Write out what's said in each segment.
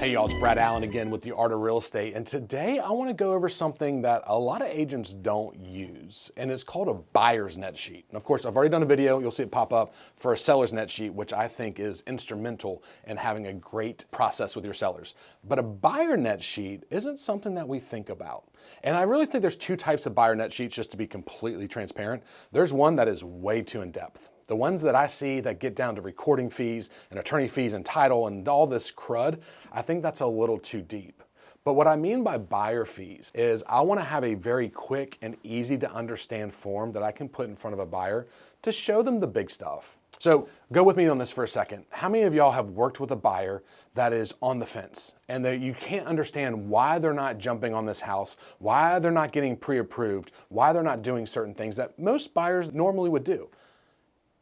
Hey y'all, it's Brad Allen again with the Art of Real Estate, and today I want to go over something that a lot of agents don't use, and it's called a buyer's net sheet. And of course, I've already done a video, you'll see it pop up, for a seller's net sheet, which I think is instrumental in having a great process with your sellers. But a buyer net sheet isn't something that we think about. And I really think there's two types of buyer net sheets, just to be completely transparent. There's one that is way too in-depth. The ones that I see that get down to recording fees and attorney fees and title and all this crud, I think that's a little too deep. But what I mean by buyer fees is I want to have a very quick and easy to understand form that I can put in front of a buyer to show them the big stuff. So go with me on this for a second. How many of y'all have worked with a buyer that is on the fence and that you can't understand why they're not jumping on this house, why they're not getting pre-approved, why they're not doing certain things that most buyers normally would do?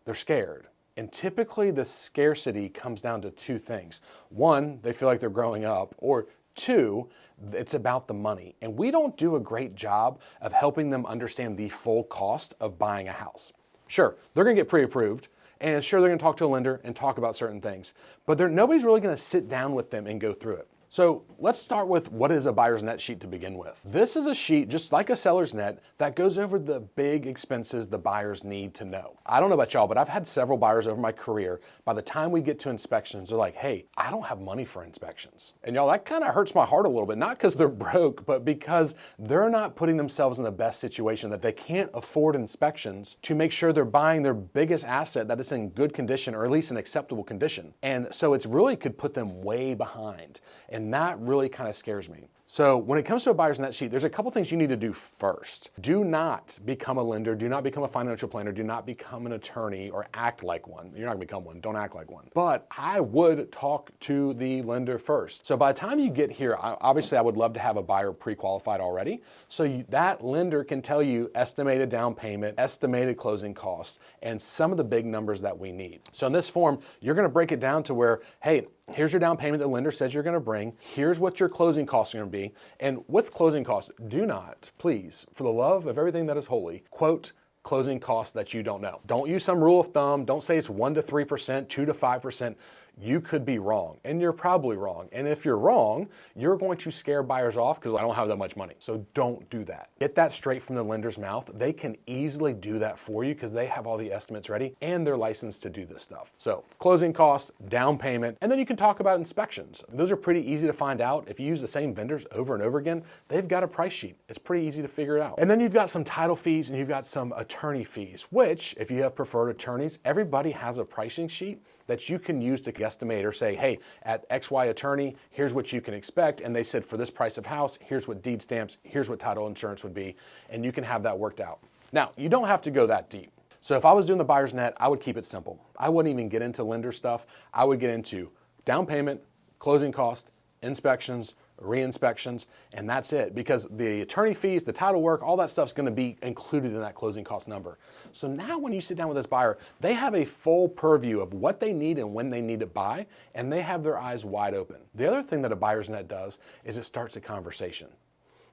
They're scared. And typically the scarcity comes down to two things. One, they feel like they're growing up, or two, it's about the money. And we don't do a great job of helping them understand the full cost of buying a house. Sure, they're gonna get pre-approved, and sure, they're gonna talk to a lender and talk about certain things, but nobody's really gonna sit down with them and go through it. So let's start with what is a buyer's net sheet to begin with. This is a sheet just like a seller's net that goes over the big expenses the buyers need to know. I don't know about y'all, but I've had several buyers over my career. By the time we get to inspections, they're like, hey, I don't have money for inspections. And y'all, that kind of hurts my heart a little bit, not because they're broke, but because they're not putting themselves in the best situation, that they can't afford inspections to make sure they're buying their biggest asset that is in good condition, or at least an acceptable condition. And so it's really could put them way behind. And that really kind of scares me. So when it comes to a buyer's net sheet, there's a couple things you need to do first. Do not become a lender, do not become a financial planner, do not become an attorney or act like one. You're not gonna become one, don't act like one. But I would talk to the lender first. So by the time you get here, obviously I would love to have a buyer pre-qualified already. So that lender can tell you estimated down payment, estimated closing costs, and some of the big numbers that we need. So in this form, you're gonna break it down to where, hey, here's your down payment the lender says you're gonna bring. Here's what your closing costs are gonna be. And with closing costs, do not, please, for the love of everything that is holy, quote closing costs that you don't know. Don't use some rule of thumb. Don't say it's 1 to 3%, 2 to 5%. You could be wrong, and you're probably wrong. And if you're wrong, you're going to scare buyers off because I don't have that much money. So don't do that. Get that straight from the lender's mouth. They can easily do that for you because they have all the estimates ready and they're licensed to do this stuff. So closing costs, down payment, and then you can talk about inspections. Those are pretty easy to find out. If you use the same vendors over and over again, they've got a price sheet. It's pretty easy to figure it out. And then you've got some title fees and you've got some attorney fees, which if you have preferred attorneys, everybody has a pricing sheet that you can use to guesstimate or say, hey, at XY attorney, here's what you can expect. And they said for this price of house, here's what deed stamps, here's what title insurance would be. And you can have that worked out. Now, you don't have to go that deep. So if I was doing the buyer's net, I would keep it simple. I wouldn't even get into lender stuff. I would get into down payment, closing cost, inspections, re-inspections, and that's it. Because the attorney fees, the title work, all that stuff's gonna be included in that closing cost number. So now when you sit down with this buyer, they have a full purview of what they need and when they need to buy, and they have their eyes wide open. The other thing that a buyer's net does is it starts a conversation.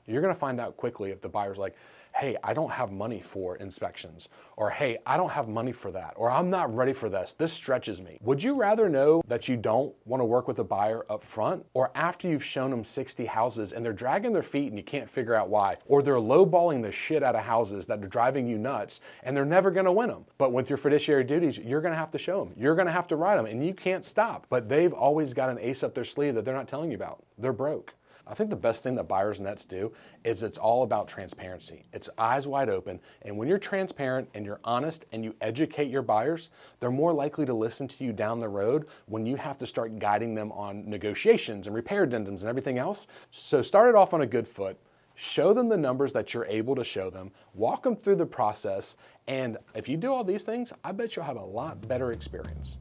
You're gonna find out quickly if the buyer's like, hey, I don't have money for inspections, or hey, I don't have money for that, or I'm not ready for this, this stretches me. Would you rather know that you don't wanna work with a buyer up front, or after you've shown them 60 houses and they're dragging their feet and you can't figure out why, or they're lowballing the shit out of houses that are driving you nuts and they're never gonna win them. But with your fiduciary duties, you're gonna have to show them. You're gonna have to write them and you can't stop. But they've always got an ace up their sleeve that they're not telling you about. They're broke. I think the best thing that buyers nets do is it's all about transparency. It's eyes wide open. And when you're transparent and you're honest and you educate your buyers, they're more likely to listen to you down the road when you have to start guiding them on negotiations and repair addendums and everything else. So start it off on a good foot. Show them the numbers that you're able to show them, walk them through the process. And if you do all these things, I bet you'll have a lot better experience.